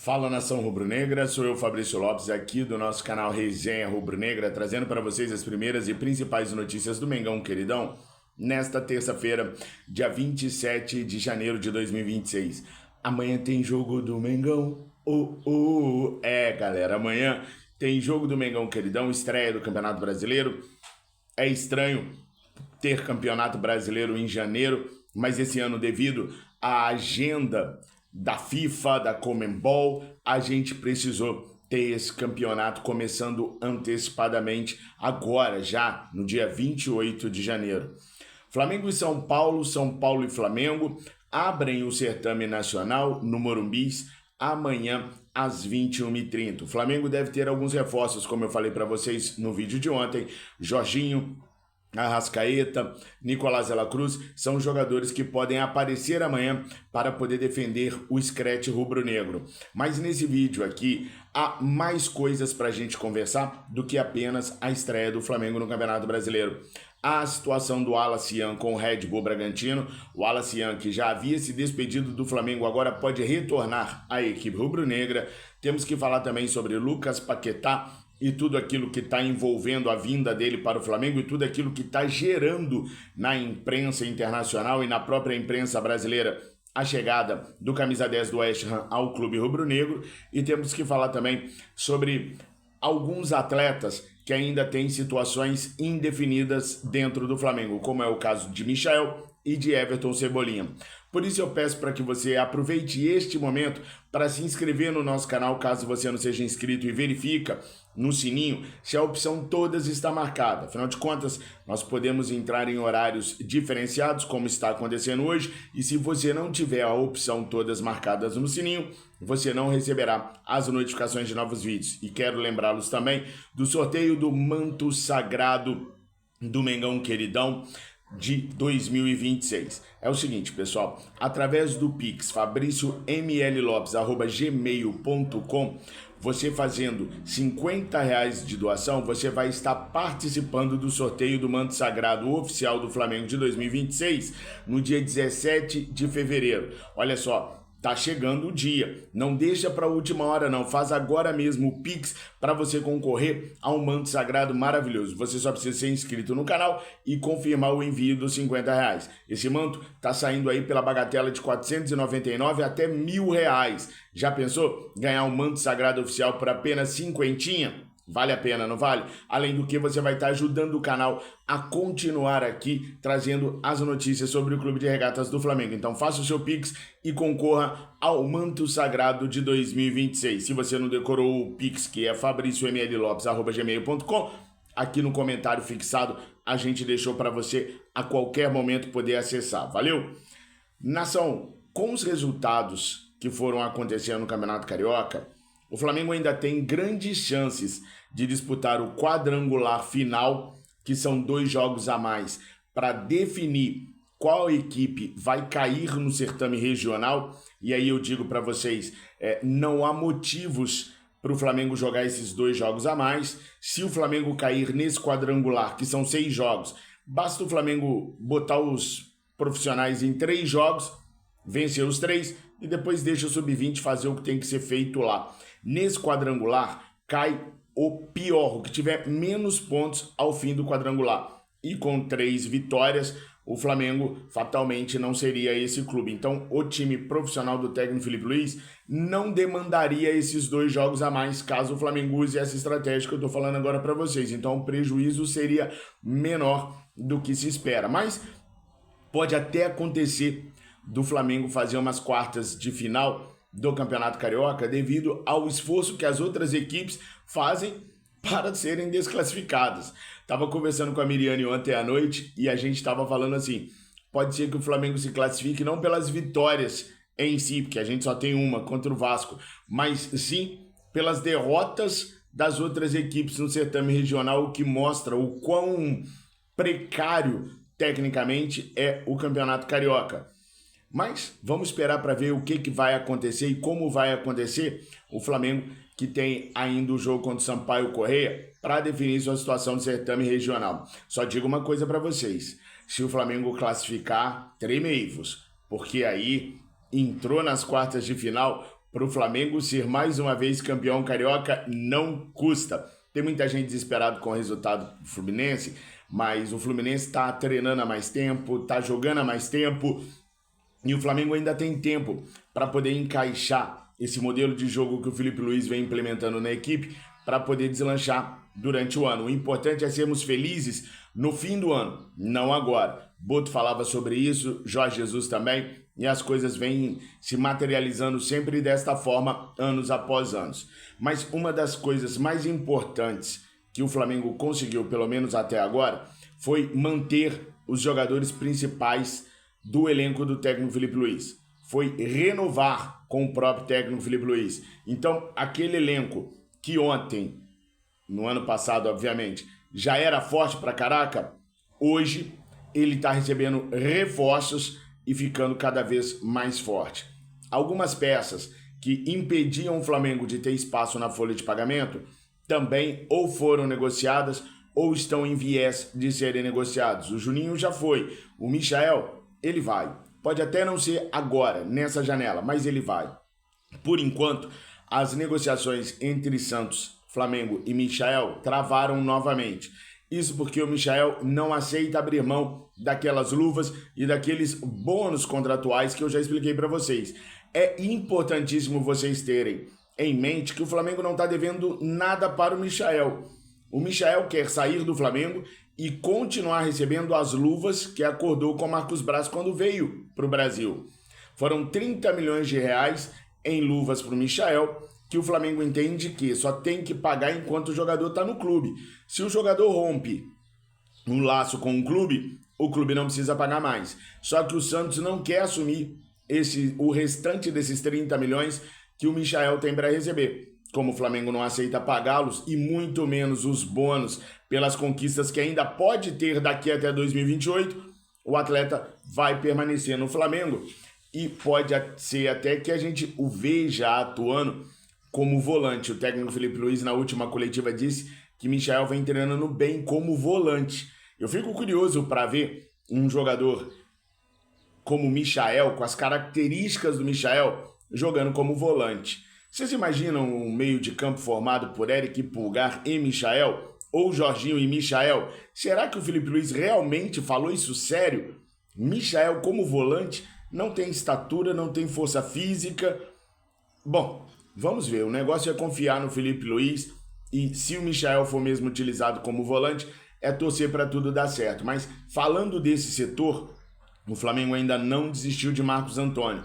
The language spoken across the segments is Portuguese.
Fala, nação rubro-negra, sou eu, Fabrício Lopes, aqui do nosso canal Resenha Rubro-Negra, trazendo para vocês as primeiras e principais notícias do Mengão Queridão, nesta terça-feira, dia 27 de janeiro de 2026. Amanhã tem jogo do Mengão, galera, amanhã tem jogo do Mengão Queridão, estreia do Campeonato Brasileiro. É estranho ter Campeonato Brasileiro em janeiro, mas esse ano, devido à agenda da FIFA, da Conmebol, a gente precisou ter esse campeonato começando antecipadamente agora, já no dia 28 de janeiro. Flamengo e São Paulo e Flamengo abrem o certame nacional no Morumbis amanhã às 21h30. O Flamengo deve ter alguns reforços, como eu falei para vocês no vídeo de ontem. Jorginho, Arrascaeta, Nicolás de la Cruz são jogadores que podem aparecer amanhã para poder defender o Screte rubro-negro. Mas nesse vídeo aqui há mais coisas para a gente conversar do que apenas a estreia do Flamengo no Campeonato Brasileiro. A situação do Wallace Yan com o Red Bull Bragantino. O Wallace Yan, que já havia se despedido do Flamengo, agora pode retornar à equipe rubro-negra. Temos que falar também sobre Lucas Paquetá e tudo aquilo que está envolvendo a vinda dele para o Flamengo e tudo aquilo que está gerando na imprensa internacional e na própria imprensa brasileira a chegada do camisa 10 do West Ham ao clube rubro-negro. E temos que falar também sobre alguns atletas que ainda têm situações indefinidas dentro do Flamengo, como é o caso de Michael e de Everton Cebolinha. Por isso eu peço para que você aproveite este momento para se inscrever no nosso canal, caso você não seja inscrito, e verifica no sininho se a opção todas está marcada. Afinal de contas, nós podemos entrar em horários diferenciados, como está acontecendo hoje, e se você não tiver a opção todas marcadas no sininho, você não receberá as notificações de novos vídeos. E quero lembrá-los também do sorteio do manto sagrado do Mengão Queridão de 2026. É o seguinte, pessoal, através do Pix fabriciomllopes@gmail.com, você fazendo R$50 de doação, você vai estar participando do sorteio do manto sagrado oficial do Flamengo de 2026 no dia 17 de fevereiro. Olha só, tá chegando o dia, não deixa para a última hora não, faz agora mesmo o Pix para você concorrer a um manto sagrado maravilhoso. Você só precisa ser inscrito no canal e confirmar o envio dos R$50. Esse manto tá saindo aí pela bagatela de R$499 até R$1.000. Já pensou ganhar um manto sagrado oficial por apenas cinquentinha? Vale a pena, não vale? Além do que, você vai estar ajudando o canal a continuar aqui, trazendo as notícias sobre o Clube de Regatas do Flamengo. Então faça o seu Pix e concorra ao Manto Sagrado de 2026. Se você não decorou o Pix, que é fabriciomllopes@gmail.com, aqui no comentário fixado a gente deixou para você a qualquer momento poder acessar. Valeu? Nação, com os resultados que foram acontecendo no Campeonato Carioca, o Flamengo ainda tem grandes chances de disputar o quadrangular final, que são 2 jogos a mais, para definir qual equipe vai cair no certame regional. E aí eu digo para vocês, não há motivos para o Flamengo jogar esses 2 jogos a mais. Se o Flamengo cair nesse quadrangular, que são 6 jogos, basta o Flamengo botar os profissionais em 3 jogos, vencer os 3 e depois deixa o sub-20 fazer o que tem que ser feito lá. Nesse quadrangular, cai o pior, o que tiver menos pontos ao fim do quadrangular. E com 3 vitórias, o Flamengo fatalmente não seria esse clube. Então, o time profissional do técnico Felipe Luiz não demandaria esses 2 jogos a mais, caso o Flamengo use essa estratégia que eu estou falando agora para vocês. Então, o prejuízo seria menor do que se espera. Mas pode até acontecer do Flamengo fazer umas quartas de final do Campeonato Carioca devido ao esforço que as outras equipes fazem para serem desclassificadas. Estava conversando com a Miriane ontem à noite e a gente estava falando assim, pode ser que o Flamengo se classifique não pelas vitórias em si, porque a gente só tem uma contra o Vasco, mas sim pelas derrotas das outras equipes no certame regional, o que mostra o quão precário tecnicamente é o Campeonato Carioca. Mas vamos esperar para ver o que vai acontecer e como vai acontecer. O Flamengo, que tem ainda o jogo contra o Sampaio Corrêa para definir sua situação de certame regional. Só digo uma coisa para vocês, se o Flamengo classificar, tremei-vos, porque aí entrou nas quartas de final para o Flamengo ser mais uma vez campeão carioca não custa. Tem muita gente desesperada com o resultado do Fluminense, mas o Fluminense está treinando há mais tempo, está jogando há mais tempo, e o Flamengo ainda tem tempo para poder encaixar esse modelo de jogo que o Felipe Luiz vem implementando na equipe para poder deslanchar durante o ano. O importante é sermos felizes no fim do ano, não agora. Boto falava sobre isso, Jorge Jesus também, e as coisas vêm se materializando sempre desta forma, anos após anos. Mas uma das coisas mais importantes que o Flamengo conseguiu, pelo menos até agora, foi manter os jogadores principais do elenco do técnico Felipe Luiz. Foi renovar com o próprio técnico Felipe Luiz. Então, aquele elenco que ontem, no ano passado, obviamente, já era forte pra caraca, hoje ele está recebendo reforços e ficando cada vez mais forte. Algumas peças que impediam o Flamengo de ter espaço na folha de pagamento também ou foram negociadas ou estão em viés de serem negociados. O Juninho já foi, o Michael, ele vai. Pode até não ser agora, nessa janela, mas ele vai. Por enquanto, as negociações entre Santos, Flamengo e Michael travaram novamente. Isso porque o Michael não aceita abrir mão daquelas luvas e daqueles bônus contratuais que eu já expliquei para vocês. É importantíssimo vocês terem em mente que o Flamengo não está devendo nada para o Michael. O Michael quer sair do Flamengo e continuar recebendo as luvas que acordou com Marcos Braz quando veio para o Brasil. Foram 30 milhões de reais em luvas para o Michael, que o Flamengo entende que só tem que pagar enquanto o jogador está no clube. Se o jogador rompe um laço com o clube não precisa pagar mais. Só que o Santos não quer assumir o restante desses 30 milhões que o Michael tem para receber. Como o Flamengo não aceita pagá-los e muito menos os bônus pelas conquistas que ainda pode ter daqui até 2028, o atleta vai permanecer no Flamengo e pode ser até que a gente o veja atuando como volante. O técnico Felipe Luiz, na última coletiva, disse que Michael vem treinando bem como volante. Eu fico curioso para ver um jogador como Michael, com as características do Michael, jogando como volante. Vocês imaginam um meio de campo formado por Eric Pulgar e Michael? Ou Jorginho e Michael? Será que o Felipe Luiz realmente falou isso sério? Michael como volante não tem estatura, não tem força física. Bom, vamos ver. O negócio é confiar no Felipe Luiz e se o Michael for mesmo utilizado como volante, é torcer para tudo dar certo. Mas falando desse setor, o Flamengo ainda não desistiu de Marcos Antônio.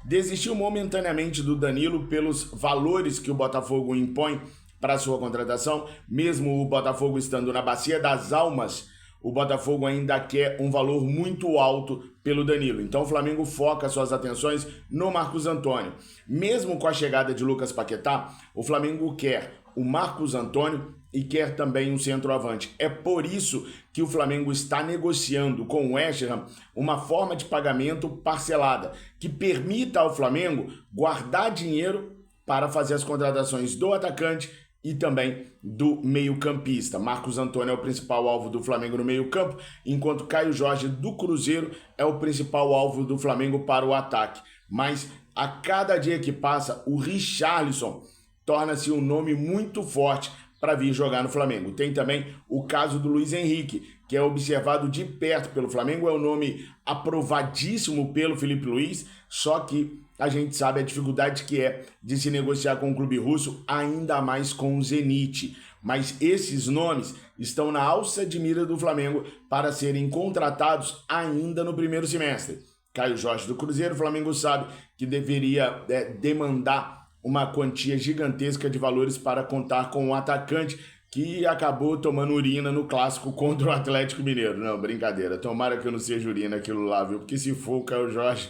Desistiu momentaneamente do Danilo pelos valores que o Botafogo impõe para sua contratação. Mesmo o Botafogo estando na bacia das almas, o Botafogo ainda quer um valor muito alto pelo Danilo. Então o Flamengo foca suas atenções no Marcos Antônio. Mesmo com a chegada de Lucas Paquetá, o Flamengo quer o Marcos Antônio e quer também um centroavante. É por isso que o Flamengo está negociando com o West Ham uma forma de pagamento parcelada, que permita ao Flamengo guardar dinheiro para fazer as contratações do atacante e também do meio-campista. Marcos Antônio é o principal alvo do Flamengo no meio-campo, enquanto Caio Jorge do Cruzeiro é o principal alvo do Flamengo para o ataque. Mas a cada dia que passa, o Richarlison torna-se um nome muito forte para vir jogar no Flamengo. Tem também o caso do Luiz Henrique, que é observado de perto pelo Flamengo, é um nome aprovadíssimo pelo Felipe Luiz, só que a gente sabe a dificuldade que é de se negociar com o clube russo, ainda mais com o Zenit. Mas esses nomes estão na alça de mira do Flamengo para serem contratados ainda no primeiro semestre. Caio Jorge do Cruzeiro, o Flamengo sabe que deveria demandar uma quantia gigantesca de valores para contar com um atacante que acabou tomando urina no clássico contra o Atlético Mineiro. Não, brincadeira. Tomara que eu não seja urina aquilo lá, viu? Porque se for o Caio Jorge,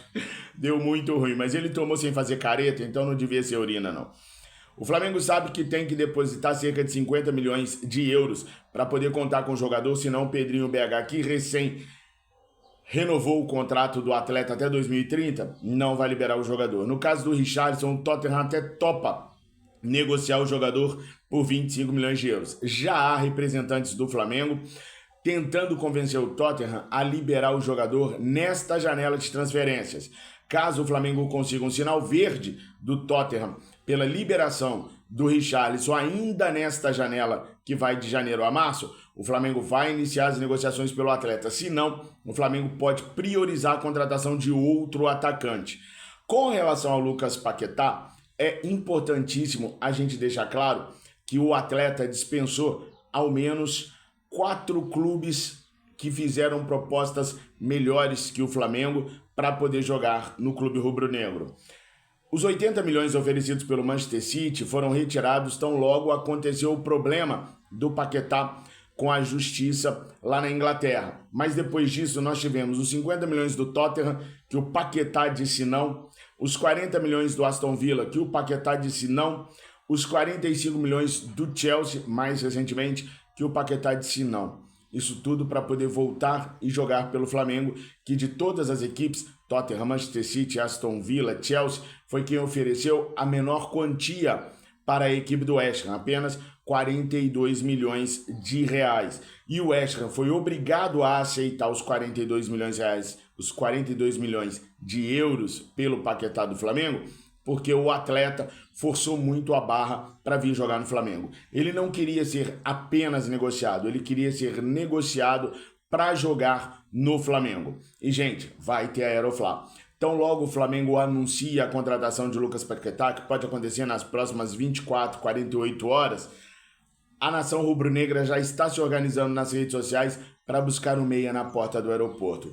deu muito ruim. Mas ele tomou sem fazer careta, então não devia ser urina, não. O Flamengo sabe que tem que depositar cerca de 50 milhões de euros para poder contar com o jogador, senão o Pedrinho BH, que recém renovou o contrato do atleta até 2030, não vai liberar o jogador. No caso do Richarlison, o Tottenham até topa negociar o jogador por 25 milhões de euros. Já há representantes do Flamengo tentando convencer o Tottenham a liberar o jogador nesta janela de transferências. Caso o Flamengo consiga um sinal verde do Tottenham pela liberação do Richarlison ainda nesta janela que vai de janeiro a março, o Flamengo vai iniciar as negociações pelo atleta. Se não, o Flamengo pode priorizar a contratação de outro atacante. Com relação ao Lucas Paquetá, é importantíssimo a gente deixar claro que o atleta dispensou ao menos 4 clubes que fizeram propostas melhores que o Flamengo para poder jogar no clube rubro-negro. Os 80 milhões oferecidos pelo Manchester City foram retirados tão logo aconteceu o problema do Paquetá com a justiça lá na Inglaterra. Mas depois disso nós tivemos os 50 milhões do Tottenham, que o Paquetá disse não, os 40 milhões do Aston Villa, que o Paquetá disse não, os 45 milhões do Chelsea, mais recentemente, que o Paquetá disse não. Isso tudo para poder voltar e jogar pelo Flamengo, que de todas as equipes, Tottenham, Manchester City, Aston Villa, Chelsea, foi quem ofereceu a menor quantia para a equipe do West Ham, apenas 42 milhões de reais. E o West Ham foi obrigado a aceitar os 42 milhões de reais, os 42 milhões de euros pelo Paquetá do Flamengo, porque o atleta forçou muito a barra para vir jogar no Flamengo. Ele não queria ser apenas negociado, ele queria ser negociado para jogar no Flamengo. E, gente, vai ter a Aeroflá. Então, logo o Flamengo anuncia a contratação de Lucas Paquetá, que pode acontecer nas próximas 24, 48 horas, a nação rubro-negra já está se organizando nas redes sociais para buscar um meia na porta do aeroporto.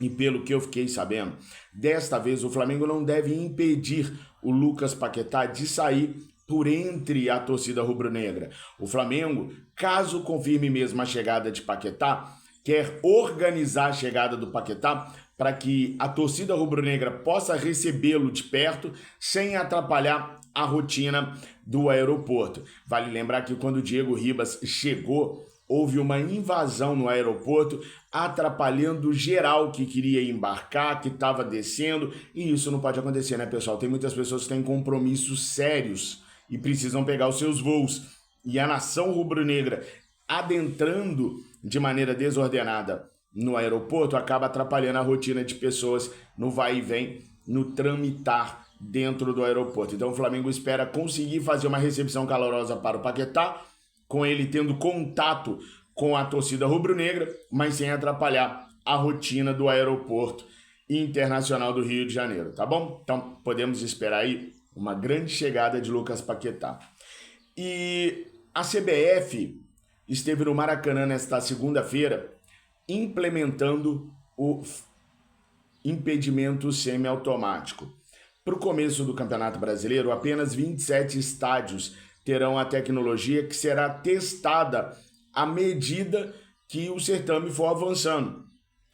E pelo que eu fiquei sabendo, desta vez o Flamengo não deve impedir o Lucas Paquetá de sair por entre a torcida rubro-negra. O Flamengo, caso confirme mesmo a chegada de Paquetá, quer organizar a chegada do Paquetá para que a torcida rubro-negra possa recebê-lo de perto sem atrapalhar a rotina do aeroporto. Vale lembrar que quando o Diego Ribas chegou, houve uma invasão no aeroporto, atrapalhando geral que queria embarcar, que estava descendo, e isso não pode acontecer, né, pessoal? Tem muitas pessoas que têm compromissos sérios e precisam pegar os seus voos. E a nação rubro-negra adentrando de maneira desordenada no aeroporto acaba atrapalhando a rotina de pessoas no vai e vem, no tramitar dentro do aeroporto. Então o Flamengo espera conseguir fazer uma recepção calorosa para o Paquetá, com ele tendo contato com a torcida rubro-negra, mas sem atrapalhar a rotina do aeroporto internacional do Rio de Janeiro, tá bom? Então podemos esperar aí uma grande chegada de Lucas Paquetá. E a CBF esteve no Maracanã nesta segunda-feira implementando o impedimento semiautomático. Para o começo do Campeonato Brasileiro, apenas 27 estádios terão a tecnologia que será testada à medida que o certame for avançando.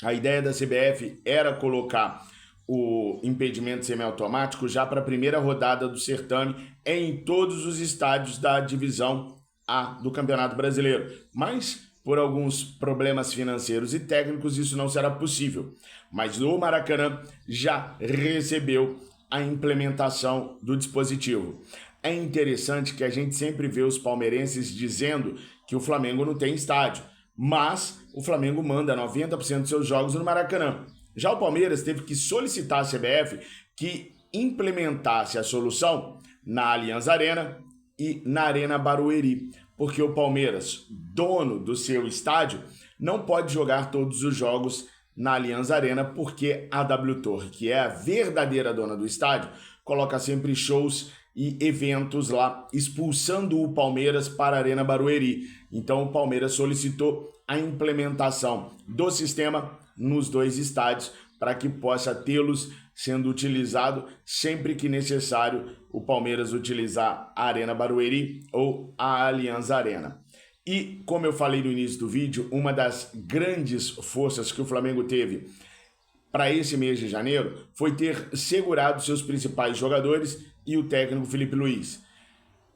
A ideia da CBF era colocar o impedimento semiautomático já para a primeira rodada do certame em todos os estádios da divisão A do Campeonato Brasileiro. Mas, por alguns problemas financeiros e técnicos, isso não será possível. Mas o Maracanã já recebeu a implementação do dispositivo. É interessante que a gente sempre vê os palmeirenses dizendo que o Flamengo não tem estádio, mas o Flamengo manda 90% dos seus jogos no Maracanã. Já o Palmeiras teve que solicitar à CBF que implementasse a solução na Allianz Arena e na Arena Barueri, porque o Palmeiras, dono do seu estádio, não pode jogar todos os jogos na Allianz Arena, porque a W Torre, que é a verdadeira dona do estádio, coloca sempre shows e eventos lá, expulsando o Palmeiras para a Arena Barueri. Então o Palmeiras solicitou a implementação do sistema nos dois estádios para que possa tê-los sendo utilizado sempre que necessário o Palmeiras utilizar a Arena Barueri ou a Allianz Arena. E, como eu falei no início do vídeo, uma das grandes forças que o Flamengo teve para esse mês de janeiro foi ter segurado seus principais jogadores e o técnico Felipe Luiz.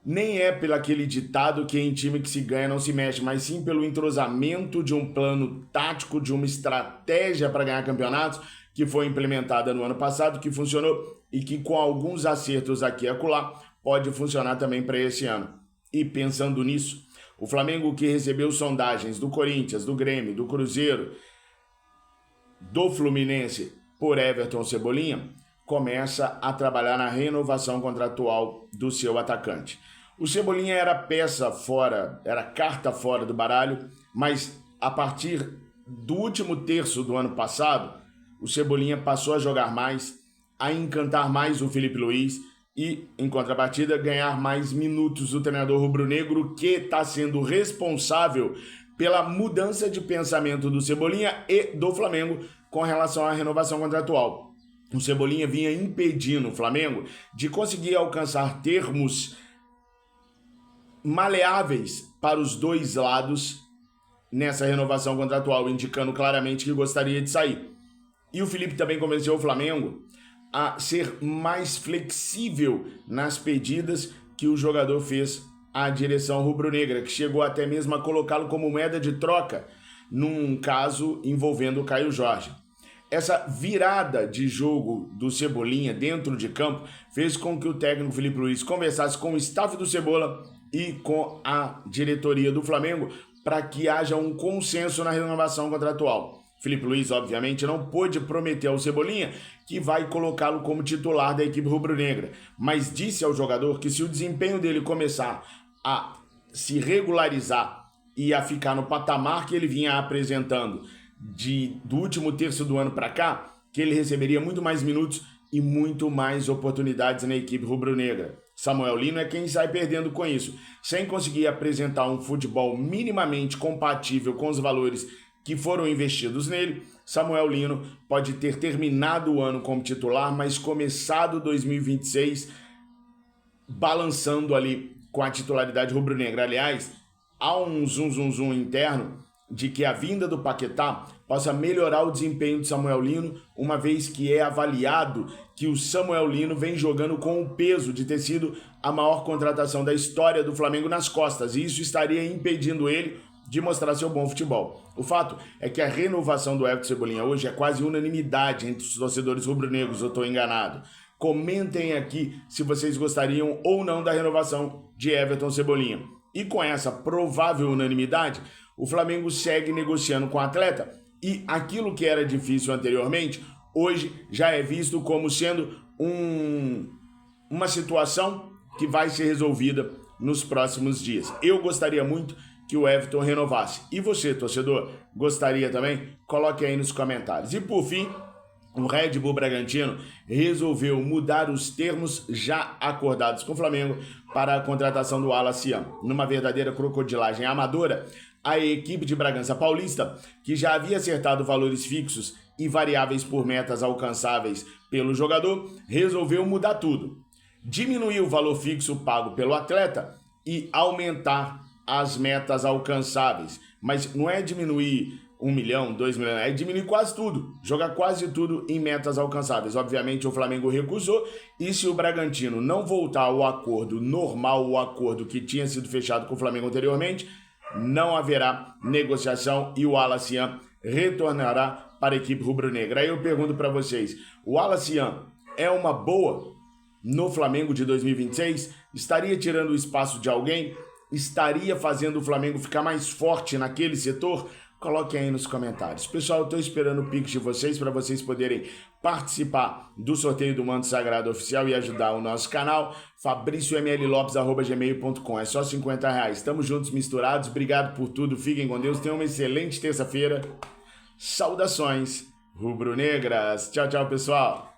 Nem é pelo aquele ditado que em time que se ganha não se mexe, mas sim pelo entrosamento de um plano tático, de uma estratégia para ganhar campeonatos que foi implementada no ano passado, que funcionou e que com alguns acertos aqui e acolá pode funcionar também para esse ano. E pensando nisso, o Flamengo, que recebeu sondagens do Corinthians, do Grêmio, do Cruzeiro, do Fluminense por Everton Cebolinha, começa a trabalhar na renovação contratual do seu atacante. O Cebolinha era peça fora, era carta fora do baralho, mas a partir do último terço do ano passado, o Cebolinha passou a jogar mais, a encantar mais o Filipe Luís e, em contrapartida, ganhar mais minutos do treinador rubro-negro, que está sendo responsável pela mudança de pensamento do Cebolinha e do Flamengo com relação à renovação contratual. O Cebolinha vinha impedindo o Flamengo de conseguir alcançar termos maleáveis para os dois lados nessa renovação contratual, indicando claramente que gostaria de sair. E o Felipe também convenceu o Flamengo a ser mais flexível nas pedidas que o jogador fez à direção rubro-negra, que chegou até mesmo a colocá-lo como moeda de troca num caso envolvendo o Caio Jorge. Essa virada de jogo do Cebolinha dentro de campo fez com que o técnico Filipe Luís conversasse com o staff do Cebola e com a diretoria do Flamengo para que haja um consenso na renovação contratual. Filipe Luís, obviamente, não pôde prometer ao Cebolinha que vai colocá-lo como titular da equipe rubro-negra, mas disse ao jogador que se o desempenho dele começar a se regularizar e a ficar no patamar que ele vinha apresentando do último terço do ano para cá, que ele receberia muito mais minutos e muito mais oportunidades na equipe rubro-negra. Samuel Lino é quem sai perdendo com isso. Sem conseguir apresentar um futebol minimamente compatível com os valores que foram investidos nele, Samuel Lino pode ter terminado o ano como titular, mas começado 2026 balançando ali com a titularidade rubro-negra. Aliás, há um zum interno de que a vinda do Paquetá possa melhorar o desempenho de Samuel Lino, uma vez que é avaliado que o Samuel Lino vem jogando com o peso de ter sido a maior contratação da história do Flamengo nas costas, e isso estaria impedindo ele de mostrar seu bom futebol. O fato é que a renovação do Everton Cebolinha hoje é quase unanimidade entre os torcedores rubro-negros, eu estou enganado. Comentem aqui se vocês gostariam ou não da renovação de Everton Cebolinha. E com essa provável unanimidade, o Flamengo segue negociando com o atleta e aquilo que era difícil anteriormente, hoje já é visto como sendo uma situação que vai ser resolvida nos próximos dias. Eu gostaria muito que o Everton renovasse. E você, torcedor, gostaria também? Coloque aí nos comentários. E por fim, o Red Bull Bragantino resolveu mudar os termos já acordados com o Flamengo para a contratação do Wallace Siam. Numa verdadeira crocodilagem amadora, a equipe de Bragança Paulista, que já havia acertado valores fixos e variáveis por metas alcançáveis pelo jogador, resolveu mudar tudo. Diminuir o valor fixo pago pelo atleta e aumentar as metas alcançáveis. Mas não é diminuir 1 milhão, 2 milhões, é diminuir quase tudo, jogar quase tudo em metas alcançáveis. Obviamente o Flamengo recusou, e se o Bragantino não voltar ao acordo normal, o acordo que tinha sido fechado com o Flamengo anteriormente, não haverá negociação e o Wallace Siam retornará para a equipe rubro-negra. Aí eu pergunto para vocês, o Wallace Siam é uma boa no Flamengo de 2026? Estaria tirando o espaço de alguém? Estaria fazendo o Flamengo ficar mais forte naquele setor? Coloquem aí nos comentários. Pessoal, eu estou esperando o pix de vocês para vocês poderem participar do sorteio do Manto Sagrado Oficial e ajudar o nosso canal. fabriciomllopes@gmail.com. É só R$50. Estamos juntos, misturados. Obrigado por tudo. Fiquem com Deus. Tenham uma excelente terça-feira. Saudações rubro-negras. Tchau, tchau, pessoal.